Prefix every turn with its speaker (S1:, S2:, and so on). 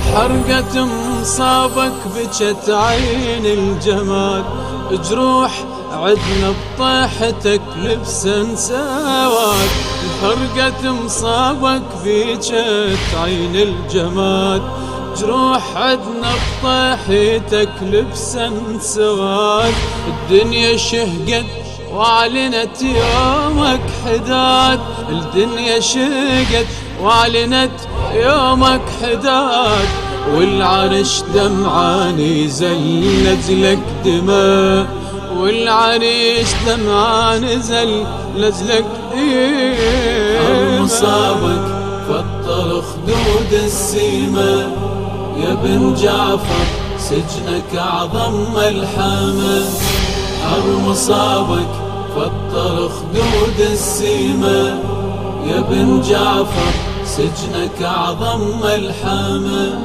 S1: الحرقة مصابك بجت عين الجمال، جروح عدنا بطيحتك لبسا سواد. الحرقة مصابك بجت عين الجمال، جروح عدنا بطيحتك لبسا سواد. الدنيا شهقت واعلنت يومك حداد، الدنيا شهقت واعلنت يومك حداد. والعرش دمعان يزلزلك دماء، والعريش دمعان زلزلك دماء. مصابك فطر خدود السيما، يا بن جعفر سجنك أعظم ملحمة. مصابك فطر خدود السيما، يا بن جعفر سجنك أعظم ملحمة.